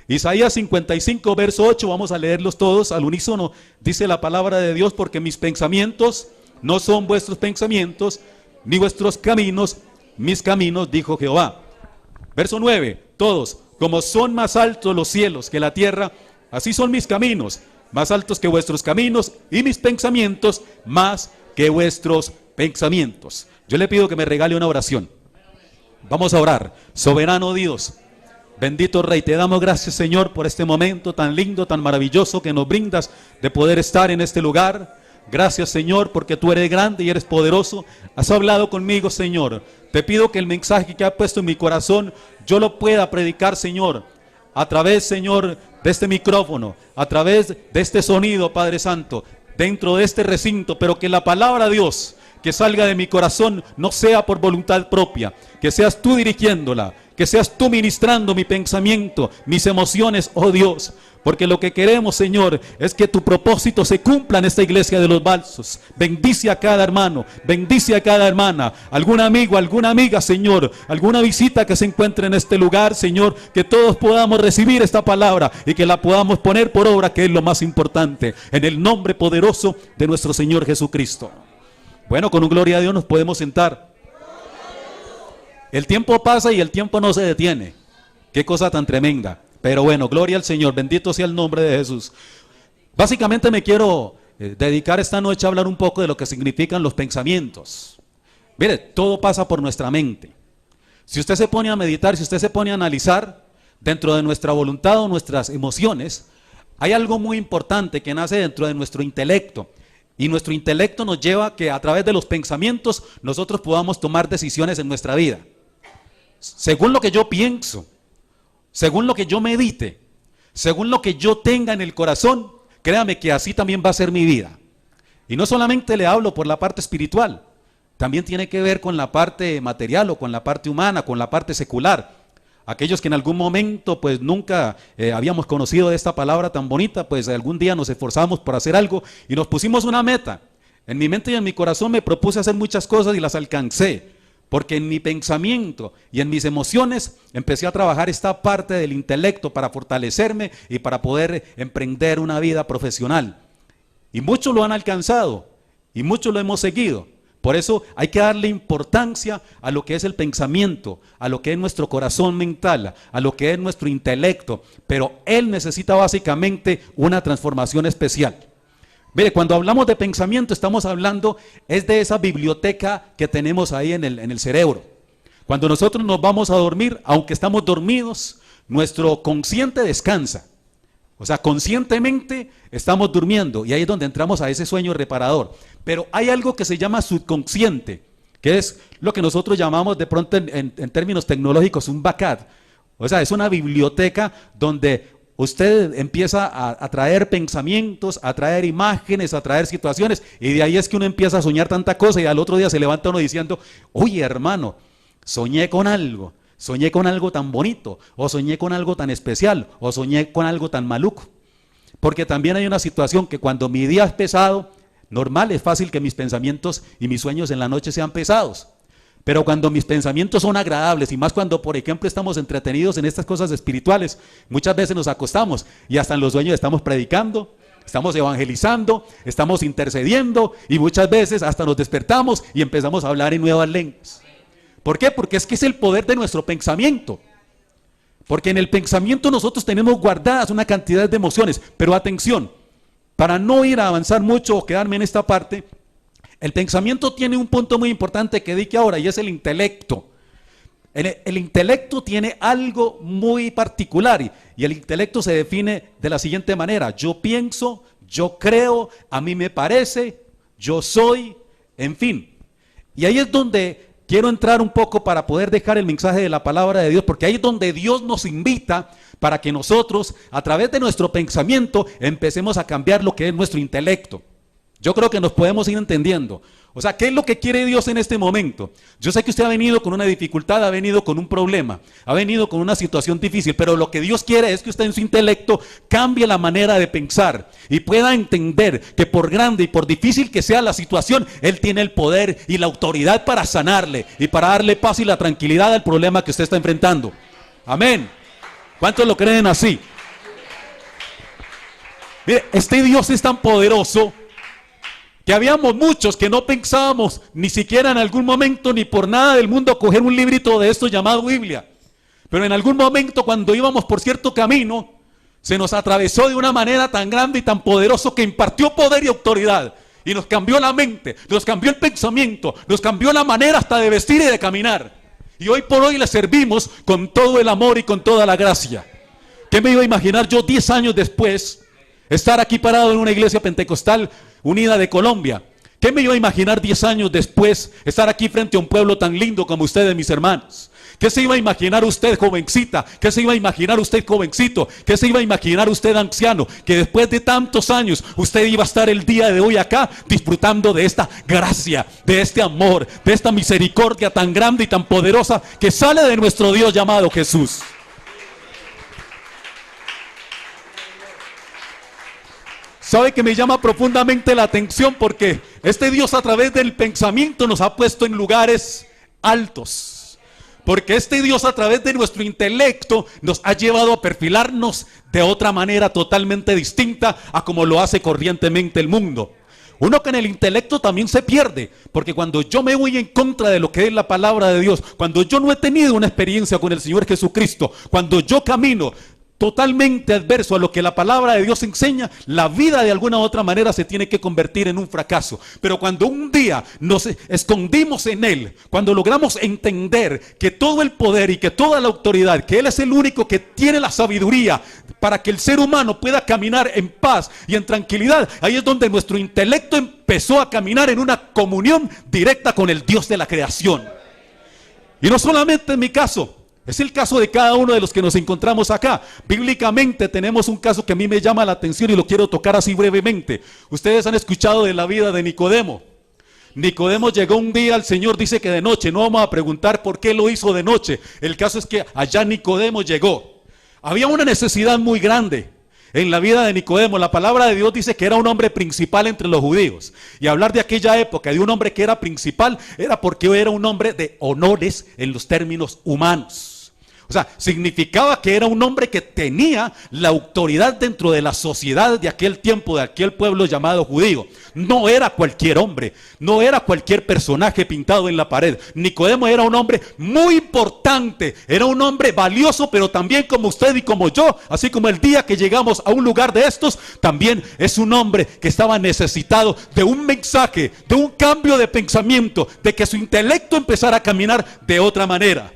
Isaías 55, verso 8, vamos a leerlos todos al unísono. Dice la palabra de Dios: porque mis pensamientos no son vuestros pensamientos, ni vuestros caminos, mis caminos, dijo Jehová. Verso 9, todos: como son más altos los cielos que la tierra, así son mis caminos, más altos que vuestros caminos, y mis pensamientos más que vuestros pensamientos. Yo le pido que me regale una oración. Vamos a orar. Soberano Dios, bendito Rey, te damos gracias, Señor, por este momento tan lindo, tan maravilloso que nos brindas de poder estar en este lugar. Gracias, Señor, porque tú eres grande y eres poderoso. Has hablado conmigo, Señor. Te pido que el mensaje que has puesto en mi corazón, yo lo pueda predicar, Señor, a través, Señor, de este micrófono, a través de este sonido, Padre Santo, dentro de este recinto, pero que la palabra de Dios que salga de mi corazón no sea por voluntad propia, que seas tú dirigiéndola, que seas tú ministrando mi pensamiento, mis emociones, oh Dios, porque lo que queremos, Señor, es que tu propósito se cumpla en esta iglesia de los Balsos. Bendice a cada hermano, bendice a cada hermana, algún amigo, alguna amiga, Señor, alguna visita que se encuentre en este lugar, Señor, que todos podamos recibir esta palabra y que la podamos poner por obra, que es lo más importante, en el nombre poderoso de nuestro Señor Jesucristo. Bueno, con un gloria a Dios nos podemos sentar. El tiempo pasa y el tiempo no se detiene. Qué cosa tan tremenda. Pero bueno, gloria al Señor, bendito sea el nombre de Jesús. Básicamente me quiero dedicar esta noche a hablar un poco de lo que significan los pensamientos. Mire, todo pasa por nuestra mente. Si usted se pone a meditar, si usted se pone a analizar, dentro de nuestra voluntad o nuestras emociones, hay algo muy importante que nace dentro de nuestro intelecto. Y nuestro intelecto nos lleva a que a través de los pensamientos nosotros podamos tomar decisiones en nuestra vida. Según lo que yo pienso, según lo que yo medite, según lo que yo tenga en el corazón, créame que así también va a ser mi vida. Y no solamente le hablo por la parte espiritual, también tiene que ver con la parte material o con la parte humana, con la parte secular. Aquellos que en algún momento pues nunca habíamos conocido esta palabra tan bonita, pues algún día nos esforzamos por hacer algo y nos pusimos una meta. En mi mente y en mi corazón me propuse hacer muchas cosas y las alcancé, porque en mi pensamiento y en mis emociones empecé a trabajar esta parte del intelecto para fortalecerme y para poder emprender una vida profesional. Y muchos lo han alcanzado y muchos lo hemos seguido. Por eso hay que darle importancia a lo que es el pensamiento, a lo que es nuestro corazón mental, a lo que es nuestro intelecto. Pero él necesita básicamente una transformación especial. Mire, cuando hablamos de pensamiento estamos hablando es de esa biblioteca que tenemos ahí en el cerebro. Cuando nosotros nos vamos a dormir, aunque estamos dormidos, nuestro consciente descansa. O sea, conscientemente estamos durmiendo y ahí es donde entramos a ese sueño reparador. Pero hay algo que se llama subconsciente, que es lo que nosotros llamamos de pronto en términos tecnológicos un backup. O sea, es una biblioteca donde usted empieza a traer pensamientos, a traer imágenes, a traer situaciones, y de ahí es que uno empieza a soñar tanta cosa y al otro día se levanta uno diciendo: oye, hermano, soñé con algo tan bonito, o soñé con algo tan especial, o soñé con algo tan maluco. Porque también hay una situación que cuando mi día es pesado, normal, es fácil que mis pensamientos y mis sueños en la noche sean pesados. Pero cuando mis pensamientos son agradables, y más cuando, por ejemplo, estamos entretenidos en estas cosas espirituales, muchas veces nos acostamos y hasta en los sueños estamos predicando, estamos evangelizando, estamos intercediendo, y muchas veces hasta nos despertamos y empezamos a hablar en nuevas lenguas. ¿Por qué? Porque es que es el poder de nuestro pensamiento. Porque en el pensamiento nosotros tenemos guardadas una cantidad de emociones. Pero atención, para no ir a avanzar mucho o quedarme en esta parte, el pensamiento tiene un punto muy importante que di que ahora, y es el intelecto. El intelecto tiene algo muy particular, y el intelecto se define de la siguiente manera: yo pienso, yo creo, a mí me parece, yo soy, en fin. Y ahí es donde quiero entrar un poco para poder dejar el mensaje de la palabra de Dios, porque ahí es donde Dios nos invita para que nosotros, a través de nuestro pensamiento, empecemos a cambiar lo que es nuestro intelecto. Yo creo que nos podemos ir entendiendo. O sea, ¿qué es lo que quiere Dios en este momento? Yo sé que usted ha venido con una dificultad, ha venido con un problema, ha venido con una situación difícil, pero lo que Dios quiere es que usted en su intelecto cambie la manera de pensar y pueda entender que por grande y por difícil que sea la situación, Él tiene el poder y la autoridad para sanarle y para darle paz y la tranquilidad al problema que usted está enfrentando. Amén. ¿Cuántos lo creen así? Mire, este Dios es tan poderoso que habíamos muchos que no pensábamos ni siquiera en algún momento ni por nada del mundo coger un librito de esto llamado Biblia. Pero en algún momento cuando íbamos por cierto camino, se nos atravesó de una manera tan grande y tan poderoso que impartió poder y autoridad. Y nos cambió la mente, nos cambió el pensamiento, nos cambió la manera hasta de vestir y de caminar. Y hoy por hoy le servimos con todo el amor y con toda la gracia. ¿Qué me iba a imaginar yo 10 años después estar aquí parado en una iglesia pentecostal unida de Colombia? ¿Qué me iba a imaginar 10 años después estar aquí frente a un pueblo tan lindo como ustedes, mis hermanos? ¿Qué se iba a imaginar usted, jovencita? ¿Qué se iba a imaginar usted, jovencito? ¿Qué se iba a imaginar usted, anciano? Que después de tantos años usted iba a estar el día de hoy acá disfrutando de esta gracia, de este amor, de esta misericordia tan grande y tan poderosa que sale de nuestro Dios llamado Jesús. ¿Sabe que me llama profundamente la atención? Porque este Dios a través del pensamiento nos ha puesto en lugares altos. Porque este Dios a través de nuestro intelecto nos ha llevado a perfilarnos de otra manera totalmente distinta a como lo hace corrientemente el mundo. Uno que en el intelecto también se pierde, porque cuando yo me voy en contra de lo que es la palabra de Dios, cuando yo no he tenido una experiencia con el Señor Jesucristo, cuando yo camino totalmente adverso a lo que la palabra de Dios enseña, la vida de alguna u otra manera se tiene que convertir en un fracaso. Pero cuando un día nos escondimos en Él, cuando logramos entender que todo el poder y que toda la autoridad, que Él es el único que tiene la sabiduría para que el ser humano pueda caminar en paz y en tranquilidad, ahí es donde nuestro intelecto empezó a caminar en una comunión directa con el Dios de la creación. Y no solamente en mi caso, es el caso de cada uno de los que nos encontramos acá. Bíblicamente tenemos un caso que a mí me llama la atención y lo quiero tocar así brevemente. Ustedes han escuchado de la vida de Nicodemo. Nicodemo llegó un día al Señor, dice que de noche. No vamos a preguntar por qué lo hizo de noche. El caso es que allá Nicodemo llegó. Había una necesidad muy grande en la vida de Nicodemo. La palabra de Dios dice que era un hombre principal entre los judíos. Y hablar de aquella época de un hombre que era principal era porque era un hombre de honores en los términos humanos. O sea, significaba que era un hombre que tenía la autoridad dentro de la sociedad de aquel tiempo, de aquel pueblo llamado judío. No era cualquier hombre, no era cualquier personaje pintado en la pared. Nicodemo era un hombre muy importante, era un hombre valioso, pero también como usted y como yo, así como el día que llegamos a un lugar de estos, también es un hombre que estaba necesitado de un mensaje, de un cambio de pensamiento, de que su intelecto empezara a caminar de otra manera.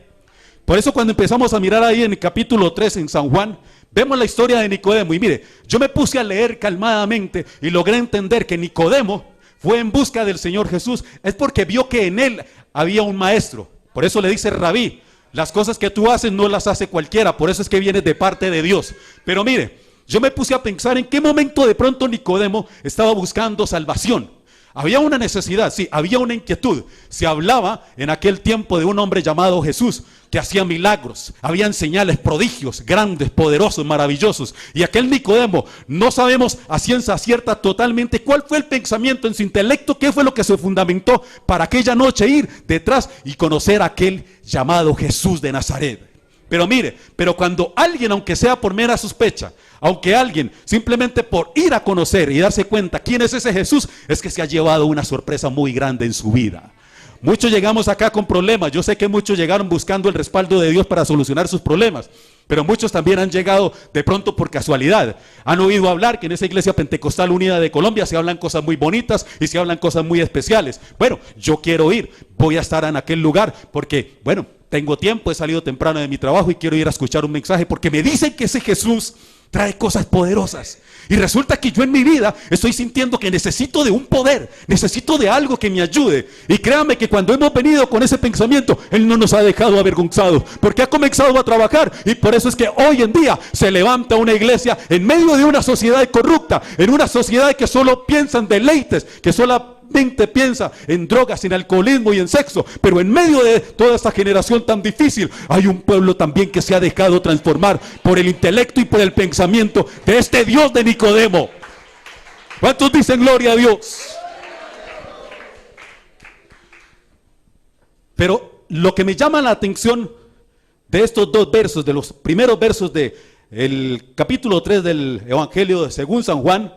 Por eso cuando empezamos a mirar ahí en el capítulo 3 en San Juan, vemos la historia de Nicodemo. Y mire, yo me puse a leer calmadamente y logré entender que Nicodemo fue en busca del Señor Jesús. Es porque vio que en él había un maestro. Por eso le dice Rabí, las cosas que tú haces no las hace cualquiera. Por eso es que vienes de parte de Dios. Pero mire, yo me puse a pensar en qué momento de pronto Nicodemo estaba buscando salvación. Había una necesidad, sí, había una inquietud. Se hablaba en aquel tiempo de un hombre llamado Jesús que hacía milagros, habían señales, prodigios, grandes, poderosos, maravillosos. Y aquel Nicodemo, no sabemos a ciencia cierta totalmente cuál fue el pensamiento en su intelecto, qué fue lo que se fundamentó para aquella noche ir detrás y conocer a aquel llamado Jesús de Nazaret. Pero mire, pero cuando alguien, aunque sea por mera sospecha, aunque alguien simplemente por ir a conocer y darse cuenta quién es ese Jesús, es que se ha llevado una sorpresa muy grande en su vida. Muchos llegamos acá con problemas. Yo sé que muchos llegaron buscando el respaldo de Dios para solucionar sus problemas, pero muchos también han llegado de pronto por casualidad. Han oído hablar que en esa iglesia pentecostal unida de Colombia se hablan cosas muy bonitas y se hablan cosas muy especiales. Bueno, yo quiero ir, voy a estar en aquel lugar porque, bueno, tengo tiempo, he salido temprano de mi trabajo y quiero ir a escuchar un mensaje porque me dicen que ese Jesús trae cosas poderosas. Y resulta que yo en mi vida estoy sintiendo que necesito de un poder, necesito de algo que me ayude. Y créame que cuando hemos venido con ese pensamiento, Él no nos ha dejado avergonzados, porque ha comenzado a trabajar. Y por eso es que hoy en día se levanta una iglesia en medio de una sociedad corrupta, en una sociedad que solo piensa en deleites, que solamente piensa en drogas, en alcoholismo y en sexo. Pero en medio de toda esta generación tan difícil, hay un pueblo también que se ha dejado transformar por el intelecto y por el pensamiento de este Dios de Nicodemo. ¿Cuántos dicen gloria a Dios? Pero lo que me llama la atención de estos dos versos, de los primeros versos de el capítulo 3 del Evangelio según San Juan,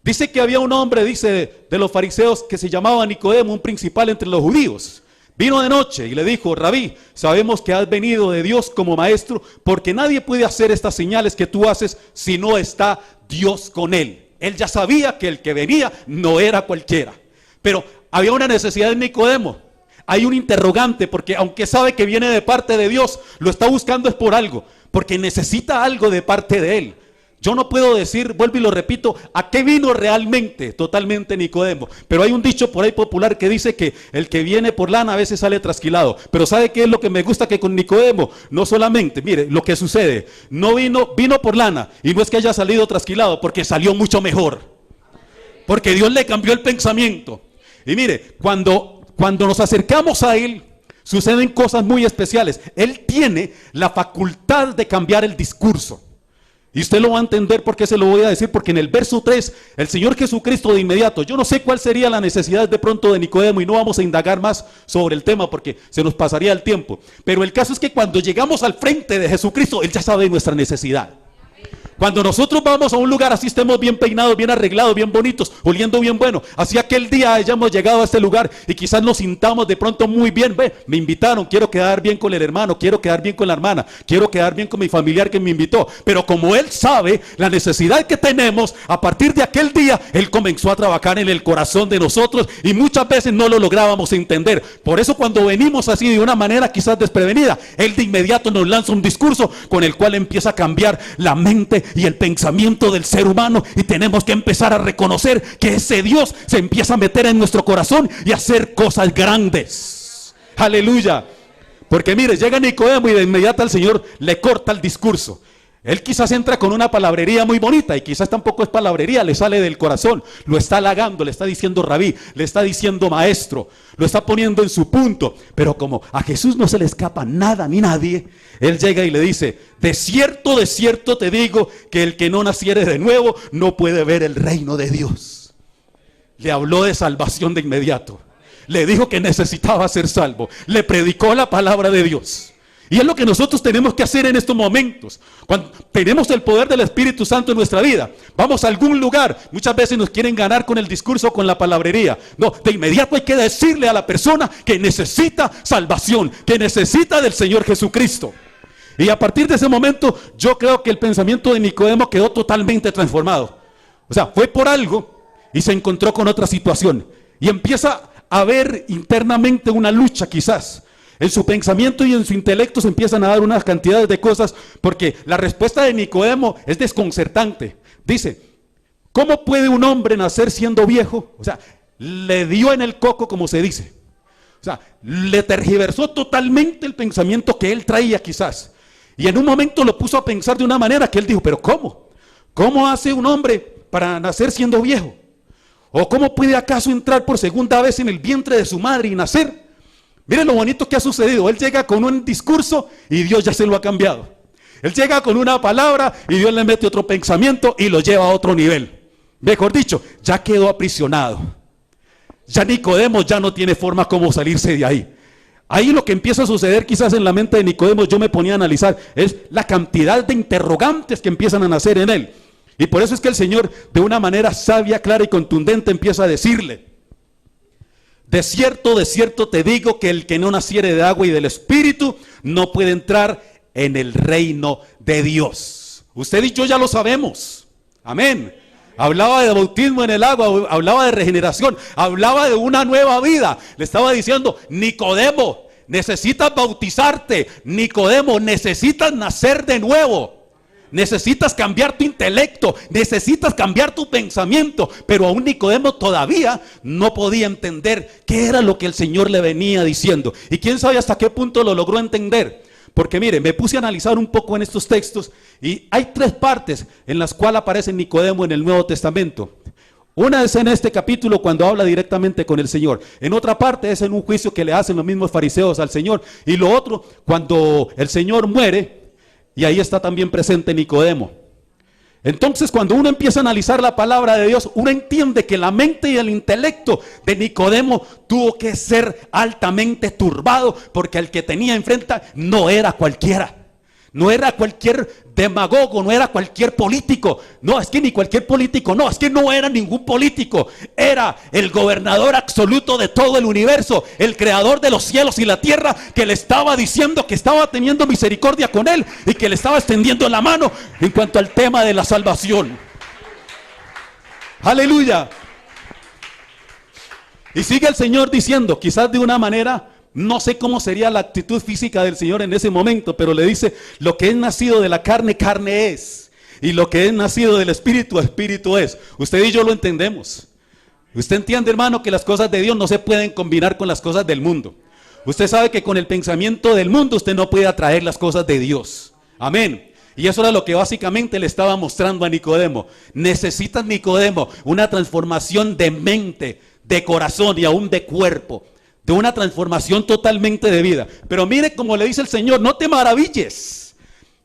dice que había un hombre, dice, de los fariseos que se llamaba Nicodemo, un principal entre los judíos. Vino de noche y le dijo: Rabí, sabemos que has venido de Dios como maestro, porque nadie puede hacer estas señales que tú haces si no está Dios con él. Él ya sabía que el que venía no era cualquiera, pero había una necesidad en Nicodemo. Hay un interrogante, porque aunque sabe que viene de parte de Dios, lo está buscando es por algo, porque necesita algo de parte de él. Yo no puedo decir, vuelvo y lo repito, a qué vino realmente, totalmente Nicodemo. Pero hay un dicho por ahí popular que dice que el que viene por lana a veces sale trasquilado. Pero ¿sabe qué es lo que me gusta? Que con Nicodemo, no solamente, mire, lo que sucede, no vino por lana, y no es que haya salido trasquilado, porque salió mucho mejor. Porque Dios le cambió el pensamiento. Y mire, cuando nos acercamos a Él, suceden cosas muy especiales. Él tiene la facultad de cambiar el discurso. Y usted lo va a entender por qué se lo voy a decir, porque en el verso 3, el Señor Jesucristo de inmediato, yo no sé cuál sería la necesidad de pronto de Nicodemo, y no vamos a indagar más sobre el tema porque se nos pasaría el tiempo. Pero el caso es que cuando llegamos al frente de Jesucristo, Él ya sabe nuestra necesidad. Cuando nosotros vamos a un lugar así, estemos bien peinados, bien arreglados, bien bonitos, oliendo bien bueno, así aquel día hayamos llegado a este lugar y quizás nos sintamos de pronto muy bien. Ve, me invitaron, quiero quedar bien con el hermano, quiero quedar bien con la hermana, quiero quedar bien con mi familiar que me invitó. Pero como Él sabe la necesidad que tenemos, a partir de aquel día Él comenzó a trabajar en el corazón de nosotros, y muchas veces no lo lográbamos entender. Por eso cuando venimos así de una manera quizás desprevenida, Él de inmediato nos lanza un discurso con el cual empieza a cambiar la mente y el pensamiento del ser humano, y tenemos que empezar a reconocer que ese Dios se empieza a meter en nuestro corazón y a hacer cosas grandes. Aleluya. Porque mire, llega Nicodemo y de inmediato al Señor le corta el discurso. Él quizás entra con una palabrería muy bonita, y quizás tampoco es palabrería, le sale del corazón, lo está halagando, le está diciendo rabí, le está diciendo maestro, lo está poniendo en su punto. Pero como a Jesús no se le escapa nada ni nadie, Él llega y le dice: de cierto te digo, que el que no naciere de nuevo no puede ver el reino de Dios. Le habló de salvación de inmediato, le dijo que necesitaba ser salvo, le predicó la palabra de Dios. Y es lo que nosotros tenemos que hacer en estos momentos. Cuando tenemos el poder del Espíritu Santo en nuestra vida, vamos a algún lugar, muchas veces nos quieren ganar con el discurso, con la palabrería. No, de inmediato hay que decirle a la persona que necesita salvación, que necesita del Señor Jesucristo. Y a partir de ese momento, yo creo que el pensamiento de Nicodemo quedó totalmente transformado. O sea, fue por algo y se encontró con otra situación, y empieza a ver internamente una lucha quizás. En su pensamiento y en su intelecto se empiezan a dar unas cantidades de cosas, porque la respuesta de Nicodemo es desconcertante. Dice: ¿cómo puede un hombre nacer siendo viejo? O sea, le dio en el coco, como se dice. O sea, le tergiversó totalmente el pensamiento que él traía quizás. Y en un momento lo puso a pensar de una manera que él dijo: ¿pero cómo? ¿Cómo hace un hombre para nacer siendo viejo? ¿O cómo puede acaso entrar por segunda vez en el vientre de su madre y nacer? Miren lo bonito que ha sucedido. Él llega con un discurso y Dios ya se lo ha cambiado. Él llega con una palabra y Dios le mete otro pensamiento y lo lleva a otro nivel. Mejor dicho, ya quedó aprisionado. Ya Nicodemo ya no tiene forma como salirse de ahí. Ahí lo que empieza a suceder quizás en la mente de Nicodemo, yo me ponía a analizar, es la cantidad de interrogantes que empiezan a nacer en él. Y por eso es que el Señor, de una manera sabia, clara y contundente, empieza a decirle: de cierto te digo, que el que no naciere de agua y del Espíritu no puede entrar en el reino de Dios. Usted y yo ya lo sabemos. Amén. Hablaba de bautismo en el agua, hablaba de regeneración, hablaba de una nueva vida. Le estaba diciendo: Nicodemo, necesitas bautizarte. Nicodemo, necesitas nacer de nuevo. Necesitas cambiar tu intelecto, necesitas cambiar tu pensamiento. Pero aún Nicodemo todavía no podía entender qué era lo que el Señor le venía diciendo. Y quién sabe hasta qué punto lo logró entender. Porque mire, me puse a analizar un poco en estos textos, y hay tres partes en las cuales aparece Nicodemo en el Nuevo Testamento. Una es en este capítulo, cuando habla directamente con el Señor. En otra parte es en un juicio que le hacen los mismos fariseos al Señor. Y lo otro, cuando el Señor muere, y ahí está también presente Nicodemo. Entonces, cuando uno empieza a analizar la palabra de Dios, uno entiende que la mente y el intelecto de Nicodemo tuvo que ser altamente turbado, porque el que tenía enfrente no era cualquiera. No era cualquier demagogo, no era cualquier político. No, es que ni cualquier político, no, es que no era ningún político. Era el gobernador absoluto de todo el universo, el creador de los cielos y la tierra, que le estaba diciendo que estaba teniendo misericordia con él y que le estaba extendiendo la mano en cuanto al tema de la salvación. Aleluya. Y sigue el Señor diciendo, quizás de una manera, no sé cómo sería la actitud física del Señor en ese momento, pero le dice, lo que es nacido de la carne, carne es. Y lo que es nacido del Espíritu, Espíritu es. Usted y yo lo entendemos. Usted entiende, hermano, que las cosas de Dios no se pueden combinar con las cosas del mundo. Usted sabe que con el pensamiento del mundo usted no puede atraer las cosas de Dios. Amén. Y eso era lo que básicamente le estaba mostrando a Nicodemo. Necesitas, Nicodemo, una transformación de mente, de corazón y aún de cuerpo. De una transformación totalmente de vida. Pero mire como le dice el Señor, no te maravilles.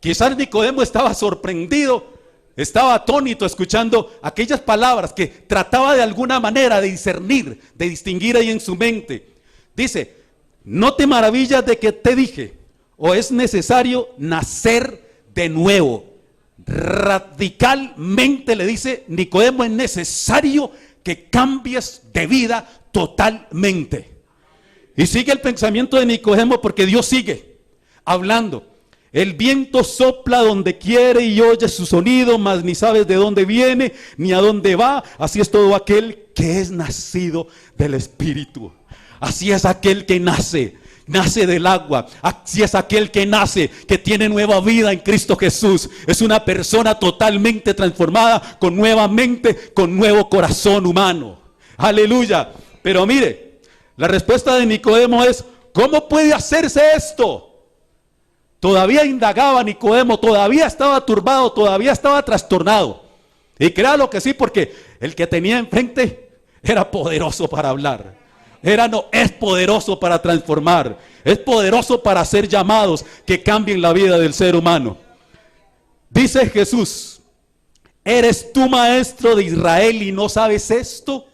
Quizás Nicodemo estaba sorprendido, estaba atónito escuchando aquellas palabras que trataba de alguna manera de discernir, de distinguir ahí en su mente. Dice, no te maravillas de que te dije, o es necesario nacer de nuevo. Radicalmente le dice Nicodemo, es necesario que cambies de vida totalmente. Y sigue el pensamiento de Nicodemo porque Dios sigue hablando. El viento sopla donde quiere y oyes su sonido, mas ni sabes de dónde viene ni a dónde va. Así es todo aquel que es nacido del Espíritu. Así es aquel que nace del agua. Así es aquel que nace, que tiene nueva vida en Cristo Jesús. Es una persona totalmente transformada, con nueva mente, con nuevo corazón humano. Aleluya. Pero mire, la respuesta de Nicodemo es, ¿cómo puede hacerse esto? Todavía indagaba Nicodemo, todavía estaba turbado, todavía estaba trastornado. Y créalo que sí, porque el que tenía enfrente era poderoso para hablar. Es poderoso para transformar, es poderoso para hacer llamados que cambien la vida del ser humano. Dice Jesús, ¿eres tú maestro de Israel y no sabes esto?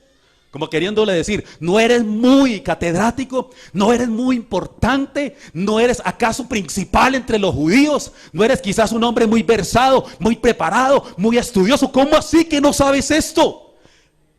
Como queriéndole decir, ¿no eres muy catedrático? ¿No eres muy importante? ¿No eres acaso principal entre los judíos? ¿No eres quizás un hombre muy versado, muy preparado, muy estudioso? ¿Cómo así que no sabes esto?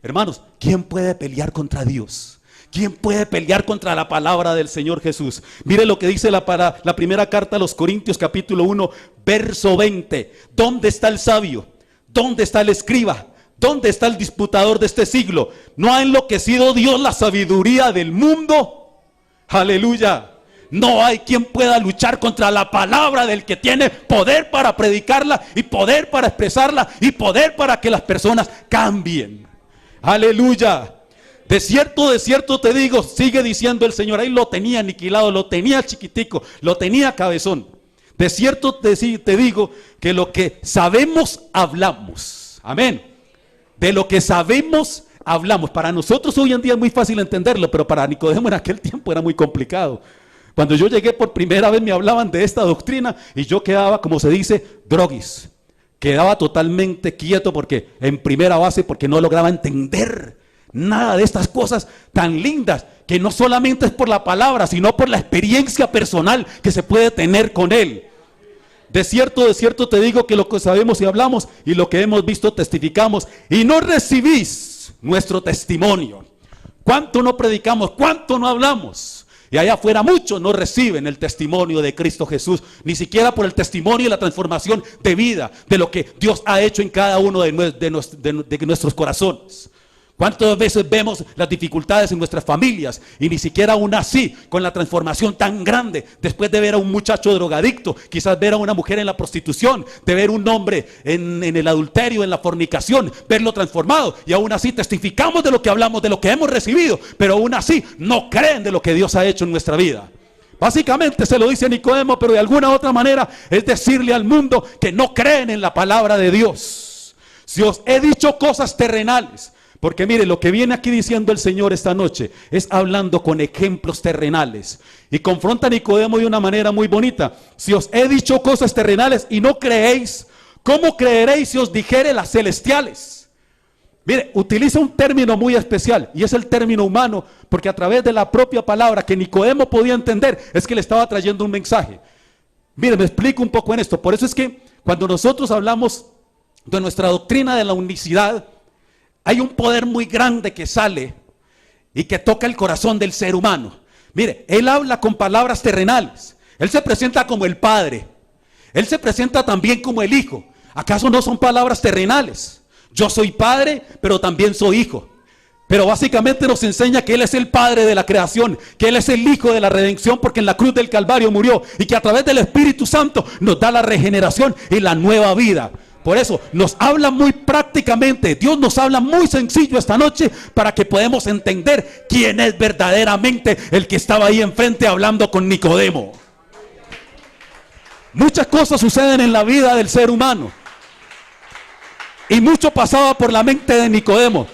Hermanos, ¿quién puede pelear contra Dios? ¿Quién puede pelear contra la palabra del Señor Jesús? Mire lo que dice la primera carta a los Corintios, capítulo 1, verso 20. ¿Dónde está el sabio? ¿Dónde está el escriba? ¿Dónde está el disputador de este siglo? ¿No ha enloquecido Dios la sabiduría del mundo? Aleluya. No hay quien pueda luchar contra la palabra del que tiene poder para predicarla y poder para expresarla y poder para que las personas cambien. Aleluya. De cierto te digo, sigue diciendo el Señor, ahí lo tenía aniquilado, lo tenía chiquitico, lo tenía cabezón. De cierto te digo que lo que sabemos hablamos. Amén. De lo que sabemos hablamos. Para nosotros hoy en día es muy fácil entenderlo, pero para Nicodemo en aquel tiempo era muy complicado. Cuando yo llegué por primera vez me hablaban de esta doctrina y yo quedaba, como se dice, droguis. Quedaba totalmente quieto porque en primera base, porque no lograba entender nada de estas cosas tan lindas, que no solamente es por la palabra, sino por la experiencia personal que se puede tener con él. De cierto te digo que lo que sabemos y hablamos y lo que hemos visto testificamos y no recibís nuestro testimonio. ¿Cuánto no predicamos? ¿Cuánto no hablamos? Y allá afuera muchos no reciben el testimonio de Cristo Jesús, ni siquiera por el testimonio y la transformación de vida, de lo que Dios ha hecho en cada uno de nuestros corazones. ¿Cuántas veces vemos las dificultades en nuestras familias y ni siquiera aún así, con la transformación tan grande, después de ver a un muchacho drogadicto, quizás ver a una mujer en la prostitución, de ver un hombre en el adulterio, en la fornicación, verlo transformado, y aún así testificamos de lo que hablamos, de lo que hemos recibido, pero aún así no creen de lo que Dios ha hecho en nuestra vida? Básicamente se lo dice a Nicodemo, pero de alguna otra manera es decirle al mundo que no creen en la palabra de Dios. Si os he dicho cosas terrenales, porque mire, lo que viene aquí diciendo el Señor esta noche es hablando con ejemplos terrenales. Y confronta a Nicodemo de una manera muy bonita. Si os he dicho cosas terrenales y no creéis, ¿cómo creeréis si os dijere las celestiales? Mire, utiliza un término muy especial y es el término humano, porque a través de la propia palabra que Nicodemo podía entender es que le estaba trayendo un mensaje. Mire, me explico un poco en esto. Por eso es que cuando nosotros hablamos de nuestra doctrina de la unicidad, hay un poder muy grande que sale y que toca el corazón del ser humano. Mire, él habla con palabras terrenales. Él se presenta como el Padre. Él se presenta también como el Hijo. ¿Acaso no son palabras terrenales? Yo soy Padre, pero también soy Hijo. Pero básicamente nos enseña que Él es el Padre de la creación, que Él es el Hijo de la redención, porque en la cruz del Calvario murió, y que a través del Espíritu Santo nos da la regeneración y la nueva vida. Por eso nos habla muy prácticamente, Dios nos habla muy sencillo esta noche para que podamos entender quién es verdaderamente el que estaba ahí enfrente hablando con Nicodemo. Muchas cosas suceden en la vida del ser humano y mucho pasaba por la mente de Nicodemo.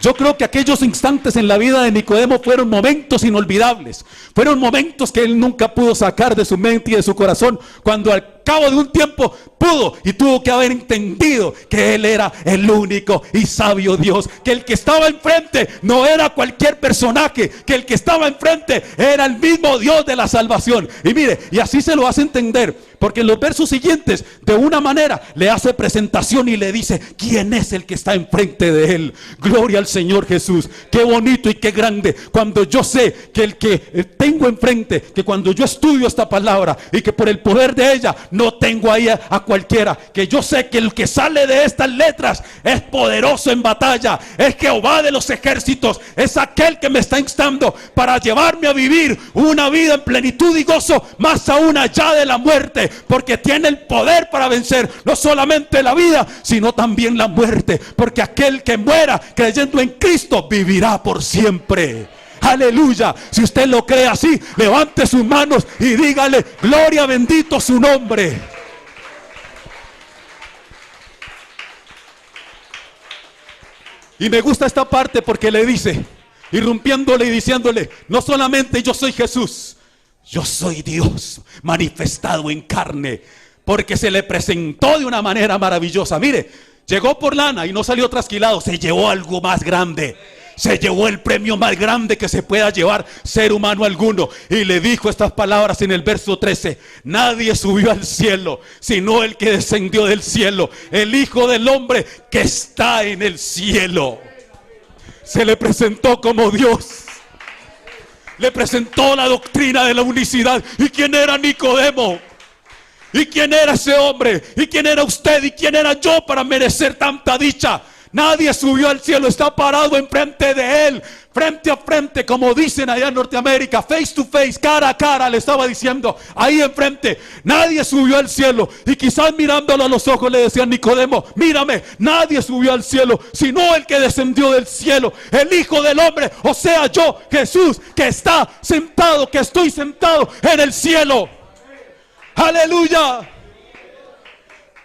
Yo creo que aquellos instantes en la vida de Nicodemo fueron momentos inolvidables. Fueron momentos que él nunca pudo sacar de su mente y de su corazón, cuando al cabo de un tiempo pudo y tuvo que haber entendido que él era el único y sabio Dios, que el que estaba enfrente no era cualquier personaje, que el que estaba enfrente era el mismo Dios de la salvación. Y mire, y así se lo hace entender, porque en los versos siguientes de una manera le hace presentación y le dice quién es el que está enfrente de él. Gloria al Señor Jesús. Qué bonito y qué grande cuando yo sé que el que tengo enfrente, que cuando yo estudio esta palabra y que por el poder de ella no tengo ahí a cualquiera, que yo sé que el que sale de estas letras es poderoso en batalla, es Jehová de los ejércitos, es aquel que me está instando para llevarme a vivir una vida en plenitud y gozo, más aún allá de la muerte, porque tiene el poder para vencer no solamente la vida, sino también la muerte, porque aquel que muera creyendo en Cristo vivirá por siempre. Aleluya. Si usted lo cree así, levante sus manos y dígale: gloria, bendito su nombre. Y me gusta esta parte porque le dice, irrumpiéndole y diciéndole: no solamente yo soy Jesús, yo soy Dios manifestado en carne, porque se le presentó de una manera maravillosa. Mire, llegó por lana y no salió trasquilado, se llevó algo más grande. Se llevó el premio más grande que se pueda llevar ser humano alguno. Y le dijo estas palabras en el verso 13: nadie subió al cielo, sino el que descendió del cielo, el Hijo del Hombre que está en el cielo. Se le presentó como Dios. Le presentó la doctrina de la unicidad. ¿Y quién era Nicodemo? ¿Y quién era ese hombre? ¿Y quién era usted? ¿Y quién era yo para merecer tanta dicha? Nadie subió al cielo, está parado enfrente de él, frente a frente, como dicen allá en Norteamérica, face to face, cara a cara, le estaba diciendo, ahí enfrente. Nadie subió al cielo, y quizás mirándolo a los ojos le decían: Nicodemo, mírame, nadie subió al cielo, sino el que descendió del cielo, el Hijo del Hombre, o sea yo, Jesús, que está sentado, que estoy sentado en el cielo. Aleluya.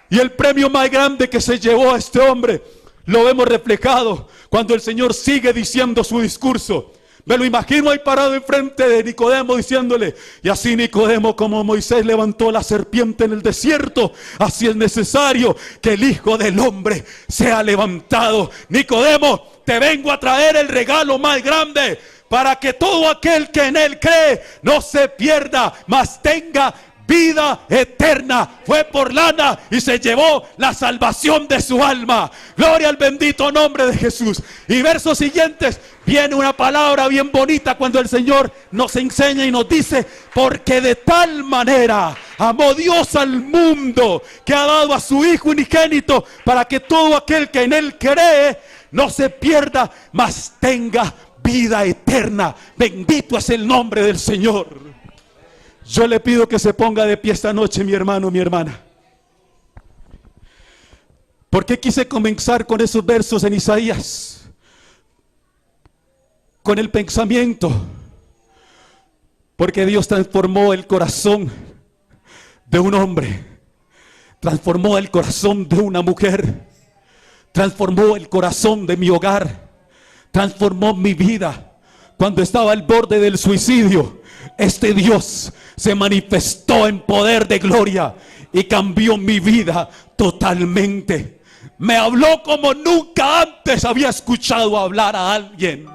Y el premio más grande que se llevó a este hombre lo vemos reflejado cuando el Señor sigue diciendo su discurso. Me lo imagino ahí parado enfrente de Nicodemo diciéndole: y así, Nicodemo, como Moisés levantó la serpiente en el desierto, así es necesario que el Hijo del Hombre sea levantado. Nicodemo, te vengo a traer el regalo más grande, para que todo aquel que en él cree no se pierda, mas tenga vida eterna. Fue por lana y se llevó la salvación de su alma. Gloria al bendito nombre de Jesús. Y versos siguientes viene una palabra bien bonita cuando el Señor nos enseña y nos dice: porque de tal manera amó Dios al mundo, que ha dado a su Hijo unigénito, para que todo aquel que en él cree no se pierda, mas tenga vida eterna. Bendito es el nombre del Señor. Yo le pido que se ponga de pie esta noche, mi hermano, mi hermana. ¿Por qué quise comenzar con esos versos en Isaías? Con el pensamiento. Porque Dios transformó el corazón de un hombre, transformó el corazón de una mujer, transformó el corazón de mi hogar, transformó mi vida. Cuando estaba al borde del suicidio, este Dios se manifestó en poder de gloria y cambió mi vida totalmente. Me habló como nunca antes había escuchado hablar a alguien.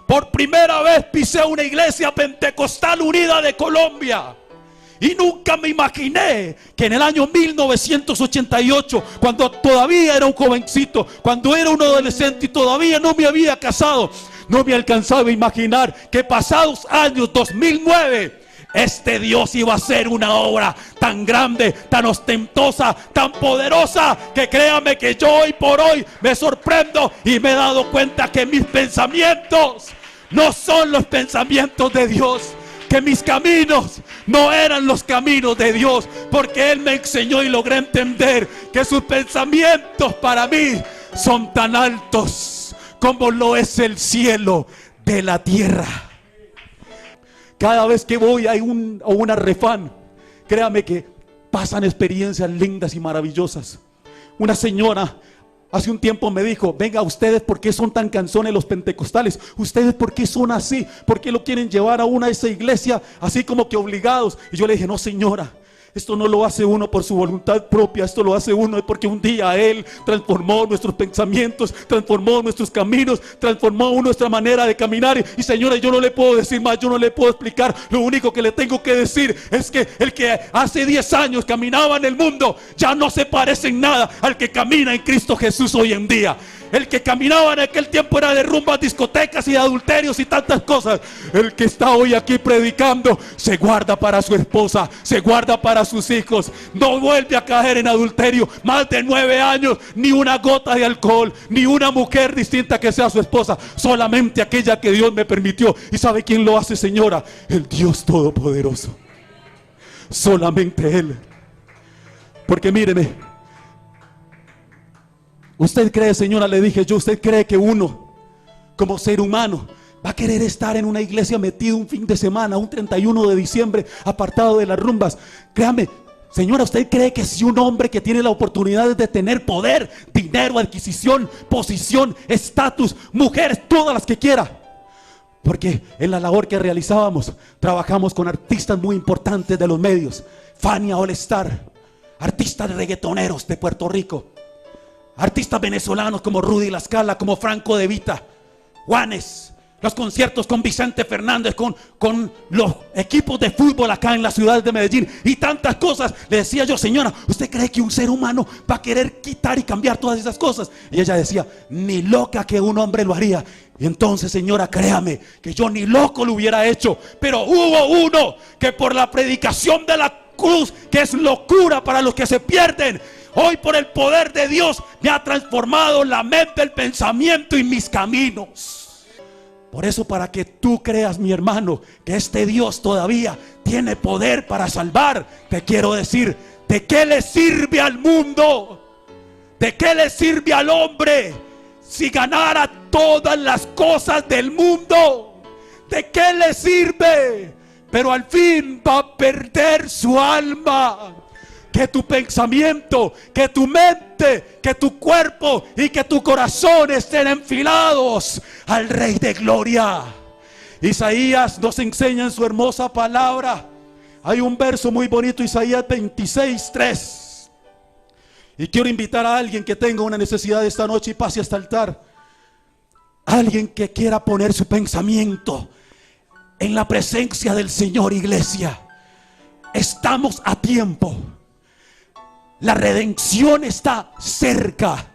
Por primera vez pisé una iglesia pentecostal unida de Colombia Y nunca me imaginé que en el año 1988, cuando todavía era un jovencito, cuando era un adolescente y todavía no me había casado, no me alcanzaba a imaginar que pasados años, 2009, este Dios iba a hacer una obra tan grande, tan ostentosa, tan poderosa, que créame que yo hoy por hoy me sorprendo y me he dado cuenta que mis pensamientos no son los pensamientos de Dios, que mis caminos no eran los caminos de Dios, porque Él me enseñó y logré entender que sus pensamientos para mí son tan altos como lo es el cielo de la tierra. Cada vez que voy a una refán, créame que pasan experiencias lindas y maravillosas. Una señora hace un tiempo me dijo: venga, ustedes, ¿por qué son tan canzones los pentecostales? Ustedes, ¿por qué son así? ¿Por qué lo quieren llevar a esa iglesia así como que obligados? Y yo le dije: no, señora, esto no lo hace uno por su voluntad propia, esto lo hace uno porque un día Él transformó nuestros pensamientos, transformó nuestros caminos, transformó nuestra manera de caminar. Y señora, yo no le puedo decir más, yo no le puedo explicar. Lo único que le tengo que decir es que el que hace 10 años caminaba en el mundo ya no se parece en nada al que camina en Cristo Jesús hoy en día. El que caminaba en aquel tiempo era de rumbas, discotecas y de adulterios y tantas cosas. El que está hoy aquí predicando se guarda para su esposa, se guarda para sus hijos, no vuelve a caer en adulterio. Más de 9 años, ni una gota de alcohol, ni una mujer distinta que sea su esposa, solamente aquella que Dios me permitió. ¿Y sabe quién lo hace, señora? El Dios Todopoderoso. Solamente Él. Porque míreme, ¿usted cree, señora, le dije yo, usted cree que uno como ser humano va a querer estar en una iglesia metido un fin de semana, un 31 de diciembre, apartado de las rumbas? Créame, señora, ¿usted cree que si un hombre que tiene la oportunidad de tener poder, dinero, adquisición, posición, estatus, mujeres, todas las que quiera? Porque en la labor que realizábamos, trabajamos con artistas muy importantes de los medios: Fania All Star, artistas reggaetoneros de Puerto Rico, artistas venezolanos como Rudy La Scala, como Franco De Vita, Juanes, los conciertos con Vicente Fernández, con los equipos de fútbol acá en la ciudad de Medellín y tantas cosas. Le decía yo: señora, ¿usted cree que un ser humano va a querer quitar y cambiar todas esas cosas? Y ella decía: ni loca que un hombre lo haría. Y entonces, señora, créame que yo ni loco lo hubiera hecho, pero hubo uno que por la predicación de la cruz, que es locura para los que se pierden, hoy por el poder de Dios me ha transformado la mente, el pensamiento y mis caminos. Por eso, para que tú creas, mi hermano, que este Dios todavía tiene poder para salvar, te quiero decir: ¿de qué le sirve al mundo? ¿De qué le sirve al hombre si ganara todas las cosas del mundo? ¿De qué le sirve? Pero al fin va a perder su alma. Que tu pensamiento, que tu mente, que tu cuerpo y que tu corazón estén enfilados al Rey de Gloria. Isaías nos enseña en su hermosa palabra. Hay un verso muy bonito, Isaías 26:3. Y quiero invitar a alguien que tenga una necesidad esta noche y pase a este altar. Alguien que quiera poner su pensamiento en la presencia del Señor, iglesia. Estamos a tiempo. La redención está cerca,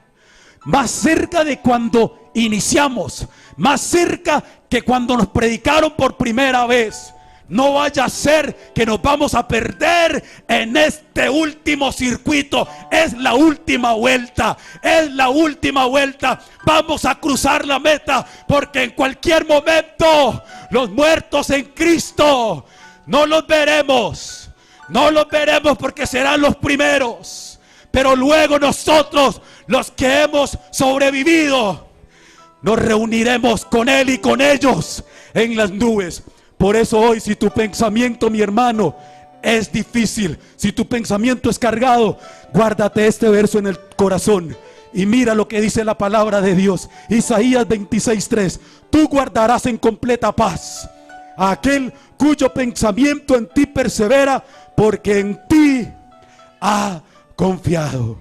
más cerca de cuando iniciamos, más cerca que cuando nos predicaron por primera vez. No vaya a ser que nos vamos a perder en este último circuito. Es la última vuelta, es la última vuelta. Vamos a cruzar la meta, porque en cualquier momento los muertos en Cristo no los veremos. No los veremos, porque serán los primeros. Pero luego nosotros, los que hemos sobrevivido, nos reuniremos con Él y con ellos en las nubes. Por eso hoy, si tu pensamiento, mi hermano, es difícil, si tu pensamiento es cargado, guárdate este verso en el corazón y mira lo que dice la palabra de Dios. Isaías 26:3. Tú guardarás en completa paz a aquel cuyo pensamiento en ti persevera, porque en ti ha confiado.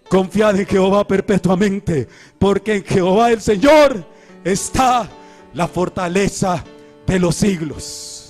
Confiad en Jehová perpetuamente, porque en Jehová el Señor está la fortaleza de los siglos.